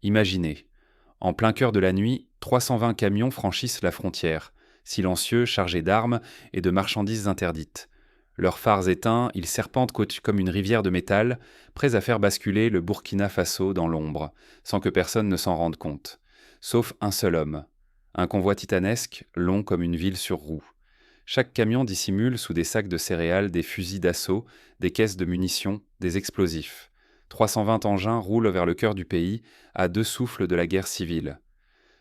Imaginez, en plein cœur de la nuit, 320 camions franchissent la frontière, silencieux, chargés d'armes et de marchandises interdites. Leurs phares éteints, ils serpentent comme une rivière de métal, prêts à faire basculer le Burkina Faso dans l'ombre, sans que personne ne s'en rende compte. Sauf un seul homme. Un convoi titanesque, long comme une ville sur roue. Chaque camion dissimule sous des sacs de céréales des fusils d'assaut, des caisses de munitions, des explosifs. 320 engins roulent vers le cœur du pays, à deux souffles de la guerre civile.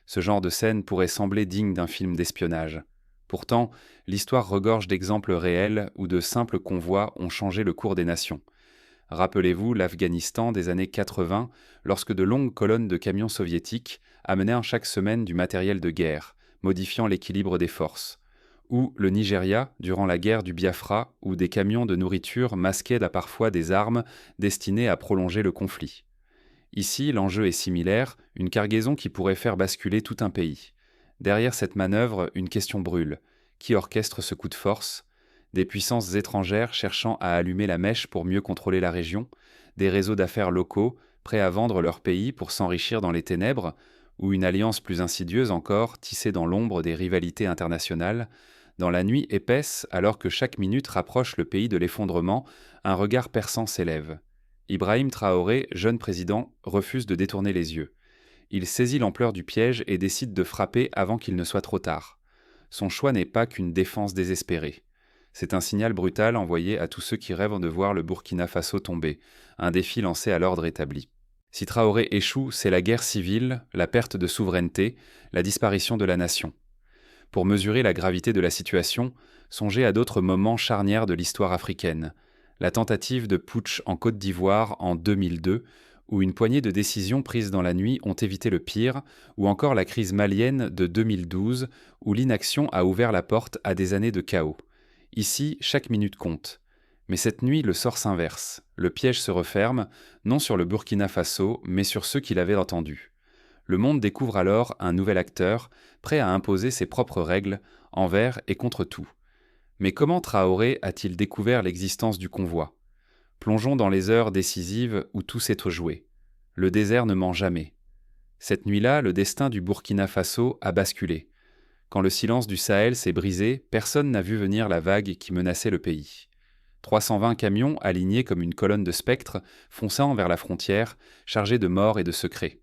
Ce genre de scène pourrait sembler digne d'un film d'espionnage. Pourtant, l'histoire regorge d'exemples réels où de simples convois ont changé le cours des nations. Rappelez-vous l'Afghanistan des années 80, lorsque de longues colonnes de camions soviétiques amenèrent chaque semaine du matériel de guerre, modifiant l'équilibre des forces. Ou le Nigeria, durant la guerre du Biafra, où des camions de nourriture masquaient parfois des armes destinées à prolonger le conflit. Ici, l'enjeu est similaire, une cargaison qui pourrait faire basculer tout un pays. Derrière cette manœuvre, une question brûle. Qui orchestre ce coup de force ? Des puissances étrangères cherchant à allumer la mèche pour mieux contrôler la région ? Des réseaux d'affaires locaux, prêts à vendre leur pays pour s'enrichir dans les ténèbres ? Ou une alliance plus insidieuse encore, tissée dans l'ombre des rivalités internationales ? Dans la nuit épaisse, alors que chaque minute rapproche le pays de l'effondrement, un regard perçant s'élève. Ibrahim Traoré, jeune président, refuse de détourner les yeux. Il saisit l'ampleur du piège et décide de frapper avant qu'il ne soit trop tard. Son choix n'est pas qu'une défense désespérée. C'est un signal brutal envoyé à tous ceux qui rêvent de voir le Burkina Faso tomber, un défi lancé à l'ordre établi. Si Traoré échoue, c'est la guerre civile, la perte de souveraineté, la disparition de la nation. Pour mesurer la gravité de la situation, songez à d'autres moments charnières de l'histoire africaine. La tentative de putsch en Côte d'Ivoire en 2002, où une poignée de décisions prises dans la nuit ont évité le pire, ou encore la crise malienne de 2012, où l'inaction a ouvert la porte à des années de chaos. Ici, chaque minute compte. Mais cette nuit, le sort s'inverse. Le piège se referme, non sur le Burkina Faso, mais sur ceux qui l'avaient entendu. Le monde découvre alors un nouvel acteur, prêt à imposer ses propres règles, envers et contre tout. Mais comment Traoré a-t-il découvert l'existence du convoi ? Plongeons dans les heures décisives où tout s'est joué. Le désert ne ment jamais. Cette nuit-là, le destin du Burkina Faso a basculé. Quand le silence du Sahel s'est brisé, personne n'a vu venir la vague qui menaçait le pays. 320 camions, alignés comme une colonne de spectres, fonçant vers la frontière, chargés de morts et de secrets.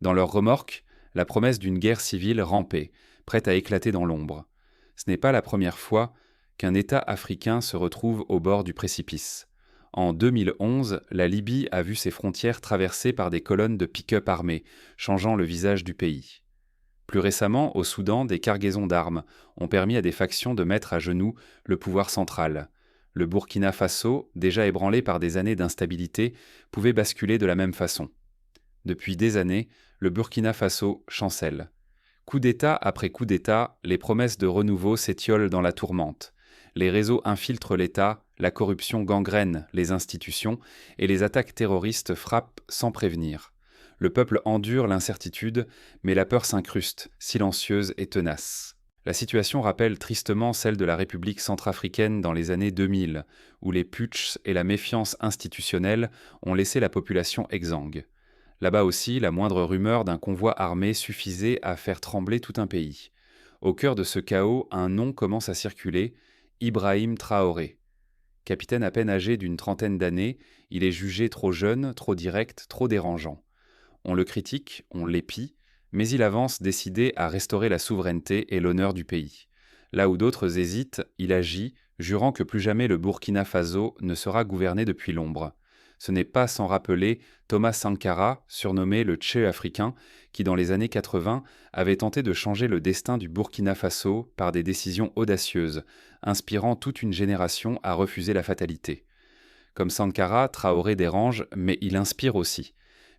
Dans leurs remorques, la promesse d'une guerre civile rampait, prête à éclater dans l'ombre. Ce n'est pas la première fois qu'un État africain se retrouve au bord du précipice. En 2011, la Libye a vu ses frontières traversées par des colonnes de pick-up armés, changeant le visage du pays. Plus récemment, au Soudan, des cargaisons d'armes ont permis à des factions de mettre à genoux le pouvoir central. Le Burkina Faso, déjà ébranlé par des années d'instabilité, pouvait basculer de la même façon. Depuis des années, le Burkina Faso chancelle. Coup d'État après coup d'État, les promesses de renouveau s'étiolent dans la tourmente. Les réseaux infiltrent l'État, la corruption gangrène les institutions et les attaques terroristes frappent sans prévenir. Le peuple endure l'incertitude, mais la peur s'incruste, silencieuse et tenace. La situation rappelle tristement celle de la République centrafricaine dans les années 2000, où les putschs et la méfiance institutionnelle ont laissé la population exsangue. Là-bas aussi, la moindre rumeur d'un convoi armé suffisait à faire trembler tout un pays. Au cœur de ce chaos, un nom commence à circuler, Ibrahim Traoré. Capitaine à peine âgé d'une trentaine d'années, il est jugé trop jeune, trop direct, trop dérangeant. On le critique, on l'épie, mais il avance décidé à restaurer la souveraineté et l'honneur du pays. Là où d'autres hésitent, il agit, jurant que plus jamais le Burkina Faso ne sera gouverné depuis l'ombre. Ce n'est pas sans rappeler Thomas Sankara, surnommé le Tché africain, qui dans les années 80 avait tenté de changer le destin du Burkina Faso par des décisions audacieuses, inspirant toute une génération à refuser la fatalité. Comme Sankara, Traoré dérange, mais il inspire aussi.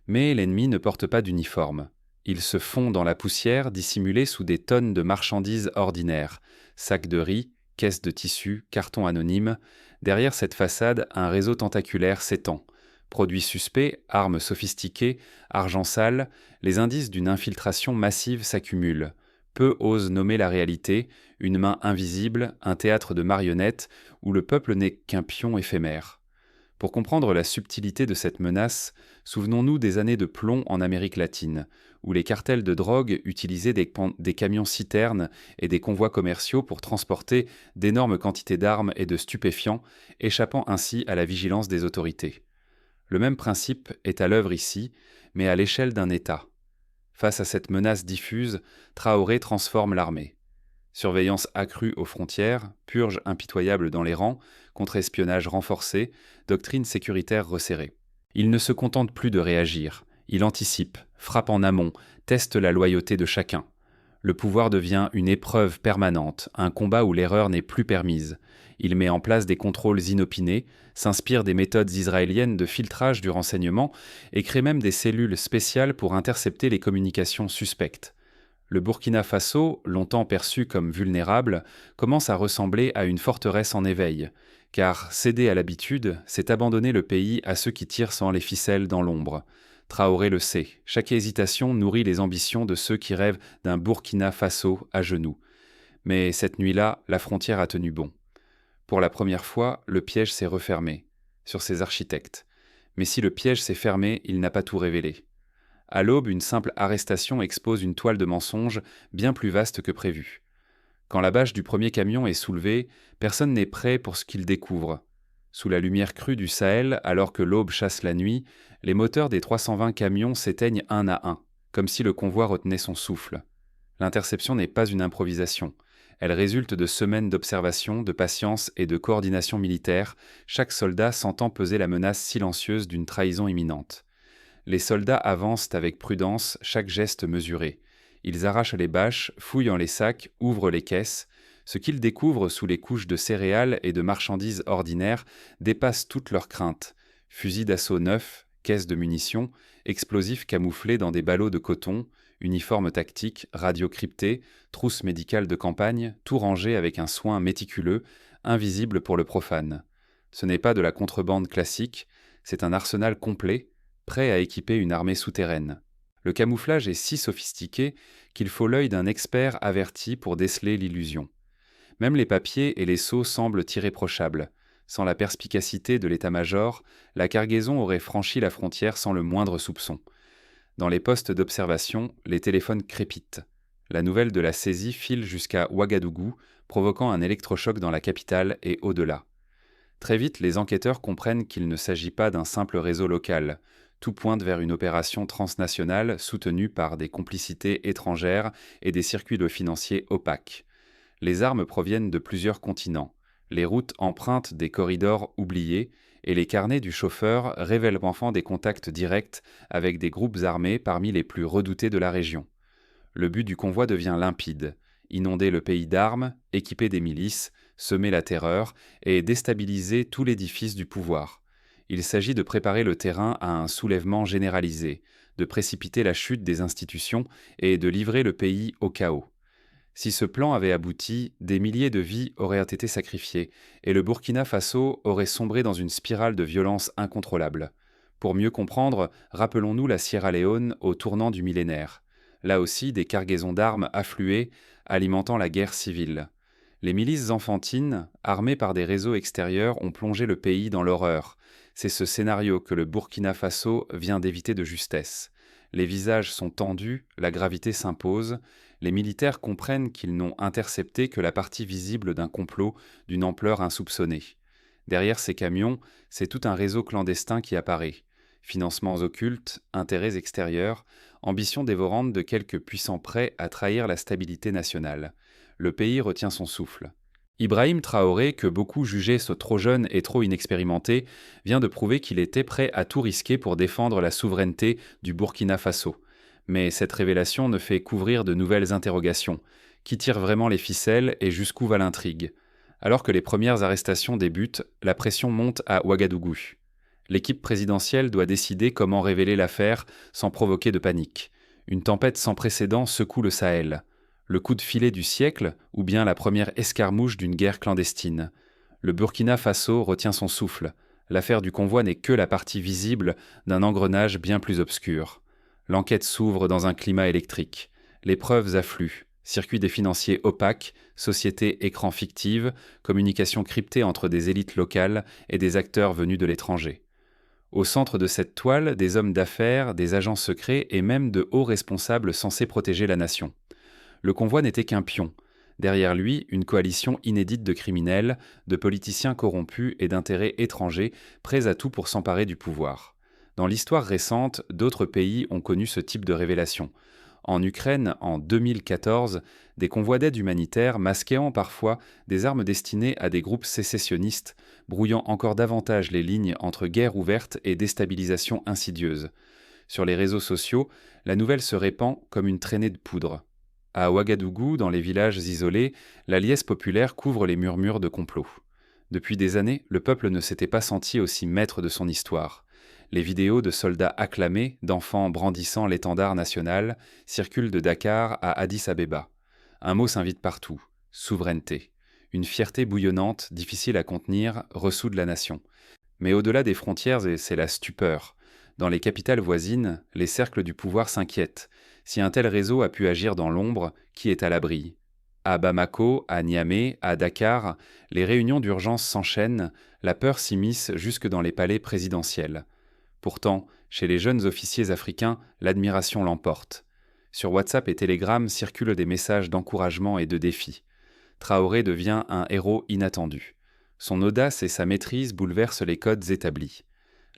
Mais l'ennemi ne porte pas d'uniforme. Il se fond dans la poussière dissimulée sous des tonnes de marchandises ordinaires, sacs de riz, caisses de tissus, cartons anonymes. Derrière cette façade, un réseau tentaculaire s'étend. Produits suspects, armes sophistiquées, argent sale, les indices d'une infiltration massive s'accumulent. Peu osent nommer la réalité, une main invisible, un théâtre de marionnettes où le peuple n'est qu'un pion éphémère. Pour comprendre la subtilité de cette menace, souvenons-nous des années de plomb en Amérique latine, où les cartels de drogue utilisaient des camions-citernes et des convois commerciaux pour transporter d'énormes quantités d'armes et de stupéfiants, échappant ainsi à la vigilance des autorités. Le même principe est à l'œuvre ici, mais à l'échelle d'un État. Face à cette menace diffuse, Traoré transforme l'armée. Surveillance accrue aux frontières, purge impitoyable dans les rangs, contre-espionnage renforcé, doctrine sécuritaire resserrée. Il ne se contente plus de réagir, il anticipe, frappe en amont, teste la loyauté de chacun. Le pouvoir devient une épreuve permanente, un combat où l'erreur n'est plus permise. Il met en place des contrôles inopinés, s'inspire des méthodes israéliennes de filtrage du renseignement et crée même des cellules spéciales pour intercepter les communications suspectes. Le Burkina Faso, longtemps perçu comme vulnérable, commence à ressembler à une forteresse en éveil, car céder à l'habitude, c'est abandonner le pays à ceux qui tirent sans les ficelles dans l'ombre. Traoré le sait, chaque hésitation nourrit les ambitions de ceux qui rêvent d'un Burkina Faso à genoux. Mais cette nuit-là, la frontière a tenu bon. Pour la première fois, le piège s'est refermé, sur ses architectes. Mais si le piège s'est fermé, il n'a pas tout révélé. À l'aube, une simple arrestation expose une toile de mensonges bien plus vaste que prévu. Quand la bâche du premier camion est soulevée, personne n'est prêt pour ce qu'il découvre. Sous la lumière crue du Sahel, alors que l'aube chasse la nuit, les moteurs des 320 camions s'éteignent un à un, comme si le convoi retenait son souffle. L'interception n'est pas une improvisation. Elle résulte de semaines d'observation, de patience et de coordination militaire, chaque soldat sentant peser la menace silencieuse d'une trahison imminente. Les soldats avancent avec prudence, chaque geste mesuré. Ils arrachent les bâches, fouillent les sacs, ouvrent les caisses. Ce qu'ils découvrent sous les couches de céréales et de marchandises ordinaires dépasse toutes leurs craintes. Fusils d'assaut neufs, caisses de munitions, explosifs camouflés dans des ballots de coton, uniformes tactiques, radios cryptées, trousses médicales de campagne, tout rangé avec un soin méticuleux, invisible pour le profane. Ce n'est pas de la contrebande classique, c'est un arsenal complet, prêt à équiper une armée souterraine. Le camouflage est si sophistiqué qu'il faut l'œil d'un expert averti pour déceler l'illusion. Même les papiers et les sceaux semblent irréprochables. Sans la perspicacité de l'état-major, la cargaison aurait franchi la frontière sans le moindre soupçon. Dans les postes d'observation, les téléphones crépitent. La nouvelle de la saisie file jusqu'à Ouagadougou, provoquant un électrochoc dans la capitale et au-delà. Très vite, les enquêteurs comprennent qu'il ne s'agit pas d'un simple réseau local. Tout pointe vers une opération transnationale soutenue par des complicités étrangères et des circuits de financiers opaques. Les armes proviennent de plusieurs continents. Les routes empruntent des corridors oubliés et les carnets du chauffeur révèlent enfin des contacts directs avec des groupes armés parmi les plus redoutés de la région. Le but du convoi devient limpide: inonder le pays d'armes, équiper des milices, semer la terreur et déstabiliser tout l'édifice du pouvoir. Il s'agit de préparer le terrain à un soulèvement généralisé, de précipiter la chute des institutions et de livrer le pays au chaos. Si ce plan avait abouti, des milliers de vies auraient été sacrifiées et le Burkina Faso aurait sombré dans une spirale de violence incontrôlable. Pour mieux comprendre, rappelons-nous la Sierra Leone au tournant du millénaire. Là aussi, des cargaisons d'armes affluaient, alimentant la guerre civile. Les milices enfantines, armées par des réseaux extérieurs, ont plongé le pays dans l'horreur. C'est ce scénario que le Burkina Faso vient d'éviter de justesse. Les visages sont tendus, la gravité s'impose. Les militaires comprennent qu'ils n'ont intercepté que la partie visible d'un complot d'une ampleur insoupçonnée. Derrière ces camions, c'est tout un réseau clandestin qui apparaît. Financements occultes, intérêts extérieurs, ambitions dévorantes de quelques puissants prêts à trahir la stabilité nationale. Le pays retient son souffle. Ibrahim Traoré, que beaucoup jugeaient trop jeune et trop inexpérimenté, vient de prouver qu'il était prêt à tout risquer pour défendre la souveraineté du Burkina Faso. Mais cette révélation ne fait qu'ouvrir de nouvelles interrogations. Qui tire vraiment les ficelles et jusqu'où va l'intrigue? Alors que les premières arrestations débutent, la pression monte à Ouagadougou. L'équipe présidentielle doit décider comment révéler l'affaire sans provoquer de panique. Une tempête sans précédent secoue le Sahel. Le coup de filet du siècle ou bien la première escarmouche d'une guerre clandestine. Le Burkina Faso retient son souffle. L'affaire du convoi n'est que la partie visible d'un engrenage bien plus obscur. L'enquête s'ouvre dans un climat électrique. Les preuves affluent. Circuits des financiers opaques, sociétés écrans fictives, communication cryptée entre des élites locales et des acteurs venus de l'étranger. Au centre de cette toile, des hommes d'affaires, des agents secrets et même de hauts responsables censés protéger la nation. Le convoi n'était qu'un pion. Derrière lui, une coalition inédite de criminels, de politiciens corrompus et d'intérêts étrangers, prêts à tout pour s'emparer du pouvoir. Dans l'histoire récente, d'autres pays ont connu ce type de révélation. En Ukraine, en 2014, des convois d'aide humanitaire masquant parfois des armes destinées à des groupes sécessionnistes, brouillant encore davantage les lignes entre guerre ouverte et déstabilisation insidieuse. Sur les réseaux sociaux, la nouvelle se répand comme une traînée de poudre. À Ouagadougou, dans les villages isolés, la liesse populaire couvre les murmures de complot. Depuis des années, le peuple ne s'était pas senti aussi maître de son histoire. Les vidéos de soldats acclamés, d'enfants brandissant l'étendard national, circulent de Dakar à Addis Abeba. Un mot s'invite partout, souveraineté. Une fierté bouillonnante, difficile à contenir, ressoude la nation. Mais au-delà des frontières, c'est la stupeur. Dans les capitales voisines, les cercles du pouvoir s'inquiètent. Si un tel réseau a pu agir dans l'ombre, qui est à l'abri ? À Bamako, à Niamey, à Dakar, les réunions d'urgence s'enchaînent, la peur s'immisce jusque dans les palais présidentiels. Pourtant, chez les jeunes officiers africains, l'admiration l'emporte. Sur WhatsApp et Telegram circulent des messages d'encouragement et de défi. Traoré devient un héros inattendu. Son audace et sa maîtrise bouleversent les codes établis.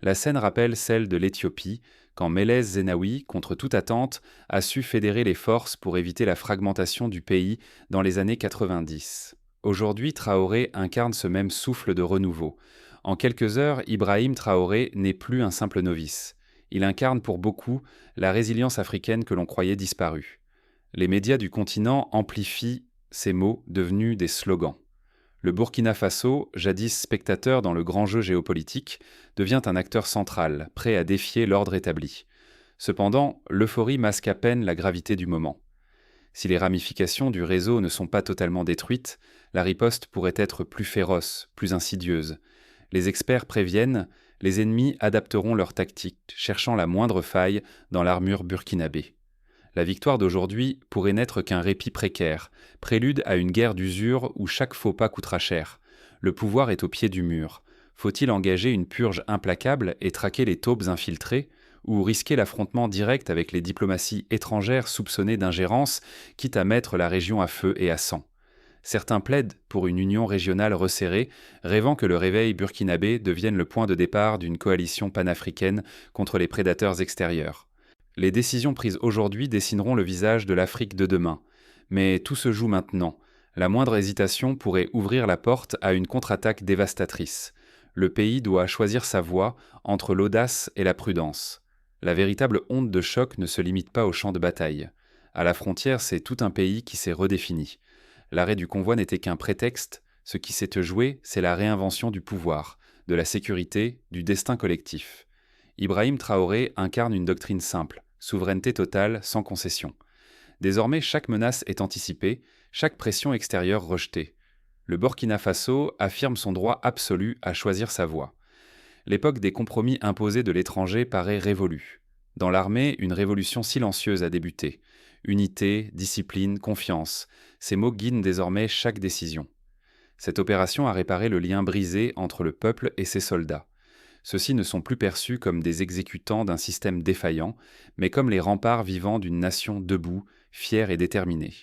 La scène rappelle celle de l'Éthiopie, quand Meles Zenawi, contre toute attente, a su fédérer les forces pour éviter la fragmentation du pays dans les années 90. Aujourd'hui, Traoré incarne ce même souffle de renouveau. En quelques heures, Ibrahim Traoré n'est plus un simple novice. Il incarne pour beaucoup la résilience africaine que l'on croyait disparue. Les médias du continent amplifient ces mots devenus des slogans. Le Burkina Faso, jadis spectateur dans le grand jeu géopolitique, devient un acteur central, prêt à défier l'ordre établi. Cependant, l'euphorie masque à peine la gravité du moment. Si les ramifications du réseau ne sont pas totalement détruites, la riposte pourrait être plus féroce, plus insidieuse. Les experts préviennent, les ennemis adapteront leurs tactiques, cherchant la moindre faille dans l'armure burkinabé. La victoire d'aujourd'hui pourrait n'être qu'un répit précaire, prélude à une guerre d'usure où chaque faux pas coûtera cher. Le pouvoir est au pied du mur. Faut-il engager une purge implacable et traquer les taupes infiltrées, ou risquer l'affrontement direct avec les diplomaties étrangères soupçonnées d'ingérence, quitte à mettre la région à feu et à sang ? Certains plaident pour une union régionale resserrée, rêvant que le réveil burkinabé devienne le point de départ d'une coalition panafricaine contre les prédateurs extérieurs. Les décisions prises aujourd'hui dessineront le visage de l'Afrique de demain. Mais tout se joue maintenant. La moindre hésitation pourrait ouvrir la porte à une contre-attaque dévastatrice. Le pays doit choisir sa voie entre l'audace et la prudence. La véritable onde de choc ne se limite pas au champ de bataille. À la frontière, c'est tout un pays qui s'est redéfini. L'arrêt du convoi n'était qu'un prétexte. Ce qui s'est joué, c'est la réinvention du pouvoir, de la sécurité, du destin collectif. Ibrahim Traoré incarne une doctrine simple, souveraineté totale sans concession. Désormais, chaque menace est anticipée, chaque pression extérieure rejetée. Le Burkina Faso affirme son droit absolu à choisir sa voie. L'époque des compromis imposés de l'étranger paraît révolue. Dans l'armée, une révolution silencieuse a débuté. Unité, discipline, confiance, ces mots guident désormais chaque décision. Cette opération a réparé le lien brisé entre le peuple et ses soldats. Ceux-ci ne sont plus perçus comme des exécutants d'un système défaillant, mais comme les remparts vivants d'une nation debout, fière et déterminée.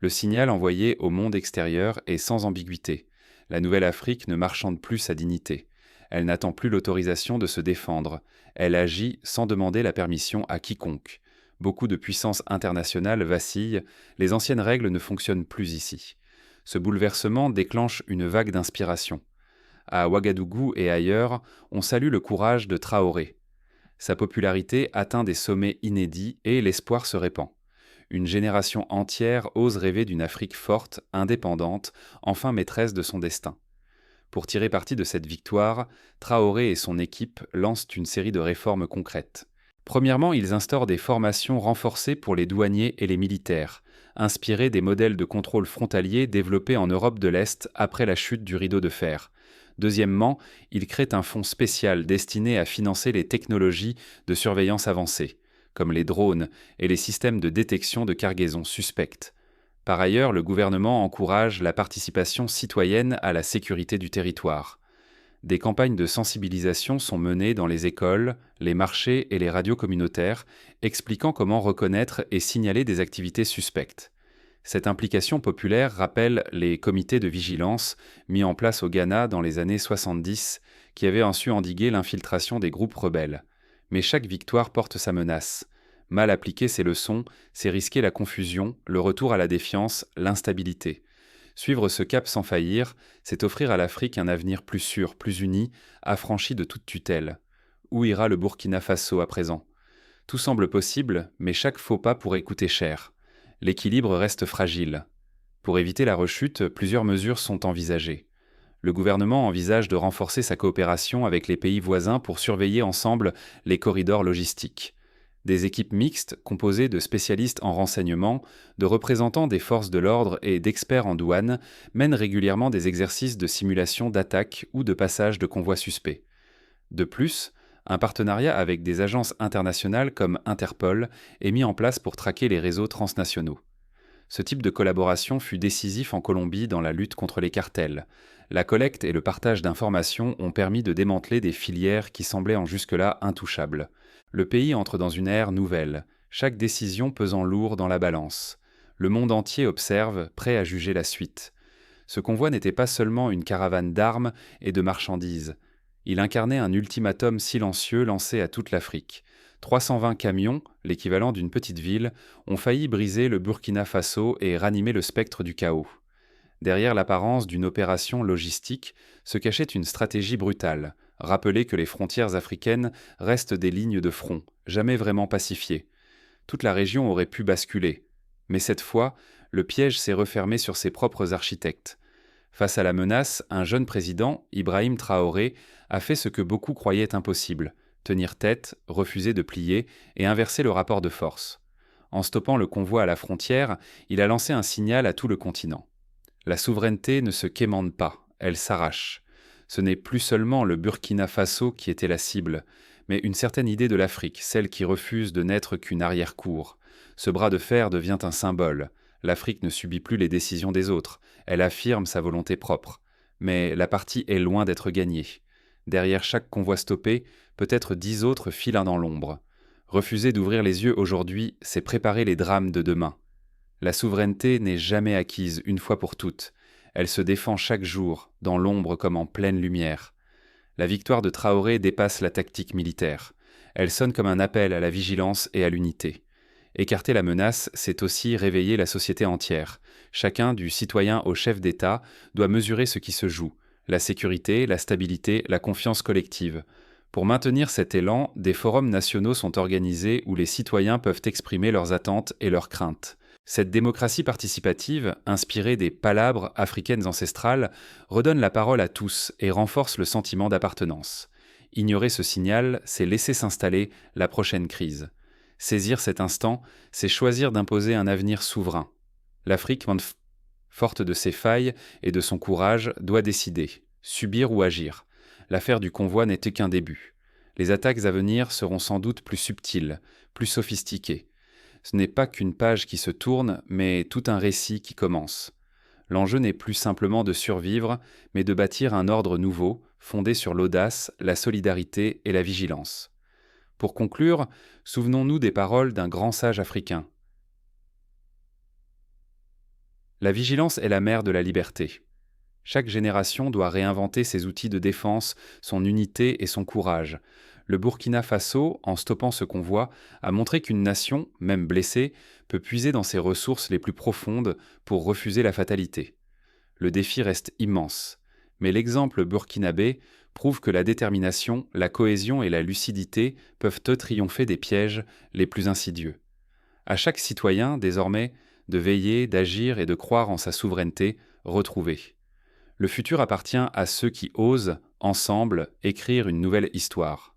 Le signal envoyé au monde extérieur est sans ambiguïté. La nouvelle Afrique ne marchande plus sa dignité. Elle n'attend plus l'autorisation de se défendre. Elle agit sans demander la permission à quiconque. Beaucoup de puissances internationales vacillent, les anciennes règles ne fonctionnent plus ici. Ce bouleversement déclenche une vague d'inspiration. À Ouagadougou et ailleurs, on salue le courage de Traoré. Sa popularité atteint des sommets inédits et l'espoir se répand. Une génération entière ose rêver d'une Afrique forte, indépendante, enfin maîtresse de son destin. Pour tirer parti de cette victoire, Traoré et son équipe lancent une série de réformes concrètes. Premièrement, ils instaurent des formations renforcées pour les douaniers et les militaires, inspirées des modèles de contrôle frontalier développés en Europe de l'Est après la chute du rideau de fer. Deuxièmement, ils créent un fonds spécial destiné à financer les technologies de surveillance avancées, comme les drones et les systèmes de détection de cargaisons suspectes. Par ailleurs, le gouvernement encourage la participation citoyenne à la sécurité du territoire. Des campagnes de sensibilisation sont menées dans les écoles, les marchés et les radios communautaires, expliquant comment reconnaître et signaler des activités suspectes. Cette implication populaire rappelle les comités de vigilance mis en place au Ghana dans les années 70, qui avaient su endiguer l'infiltration des groupes rebelles. Mais chaque victoire porte sa menace. Mal appliquer ces leçons, c'est risquer la confusion, le retour à la défiance, l'instabilité. Suivre ce cap sans faillir, c'est offrir à l'Afrique un avenir plus sûr, plus uni, affranchi de toute tutelle. Où ira le Burkina Faso à présent? Tout semble possible, mais chaque faux pas pourrait coûter cher. L'équilibre reste fragile. Pour éviter la rechute, plusieurs mesures sont envisagées. Le gouvernement envisage de renforcer sa coopération avec les pays voisins pour surveiller ensemble les corridors logistiques. Des équipes mixtes composées de spécialistes en renseignement, de représentants des forces de l'ordre et d'experts en douane mènent régulièrement des exercices de simulation d'attaque ou de passage de convois suspects. De plus, un partenariat avec des agences internationales comme Interpol est mis en place pour traquer les réseaux transnationaux. Ce type de collaboration fut décisif en Colombie dans la lutte contre les cartels. La collecte et le partage d'informations ont permis de démanteler des filières qui semblaient jusque-là intouchables. Le pays entre dans une ère nouvelle, chaque décision pesant lourd dans la balance. Le monde entier observe, prêt à juger la suite. Ce convoi n'était pas seulement une caravane d'armes et de marchandises. Il incarnait un ultimatum silencieux lancé à toute l'Afrique. 320 camions, l'équivalent d'une petite ville, ont failli briser le Burkina Faso et ranimer le spectre du chaos. Derrière l'apparence d'une opération logistique se cachait une stratégie brutale, rappeler que les frontières africaines restent des lignes de front, jamais vraiment pacifiées. Toute la région aurait pu basculer. Mais cette fois, le piège s'est refermé sur ses propres architectes. Face à la menace, un jeune président, Ibrahim Traoré, a fait ce que beaucoup croyaient impossible: tenir tête, refuser de plier et inverser le rapport de force. En stoppant le convoi à la frontière, il a lancé un signal à tout le continent. La souveraineté ne se quémande pas, elle s'arrache. Ce n'est plus seulement le Burkina Faso qui était la cible, mais une certaine idée de l'Afrique, celle qui refuse de n'être qu'une arrière-cour. Ce bras de fer devient un symbole. L'Afrique ne subit plus les décisions des autres, elle affirme sa volonté propre. Mais la partie est loin d'être gagnée. Derrière chaque convoi stoppé, peut-être 10 autres filent dans l'ombre. Refuser d'ouvrir les yeux aujourd'hui, c'est préparer les drames de demain. La souveraineté n'est jamais acquise une fois pour toutes. Elle se défend chaque jour, dans l'ombre comme en pleine lumière. La victoire de Traoré dépasse la tactique militaire. Elle sonne comme un appel à la vigilance et à l'unité. Écarter la menace, c'est aussi réveiller la société entière. Chacun, du citoyen au chef d'État, doit mesurer ce qui se joue: la sécurité, la stabilité, la confiance collective. Pour maintenir cet élan, des forums nationaux sont organisés où les citoyens peuvent exprimer leurs attentes et leurs craintes. Cette démocratie participative, inspirée des palabres africaines ancestrales, redonne la parole à tous et renforce le sentiment d'appartenance. Ignorer ce signal, c'est laisser s'installer la prochaine crise. Saisir cet instant, c'est choisir d'imposer un avenir souverain. L'Afrique, forte de ses failles et de son courage, doit décider, subir ou agir. L'affaire du convoi n'était qu'un début. Les attaques à venir seront sans doute plus subtiles, plus sophistiquées. Ce n'est pas qu'une page qui se tourne, mais tout un récit qui commence. L'enjeu n'est plus simplement de survivre, mais de bâtir un ordre nouveau, fondé sur l'audace, la solidarité et la vigilance. Pour conclure, souvenons-nous des paroles d'un grand sage africain. La vigilance est la mère de la liberté. Chaque génération doit réinventer ses outils de défense, son unité et son courage. Le Burkina Faso, en stoppant ce convoi, a montré qu'une nation, même blessée, peut puiser dans ses ressources les plus profondes pour refuser la fatalité. Le défi reste immense, mais l'exemple burkinabé prouve que la détermination, la cohésion et la lucidité peuvent triompher des pièges les plus insidieux. À chaque citoyen, désormais, de veiller, d'agir et de croire en sa souveraineté retrouvée. Le futur appartient à ceux qui osent, ensemble, écrire une nouvelle histoire.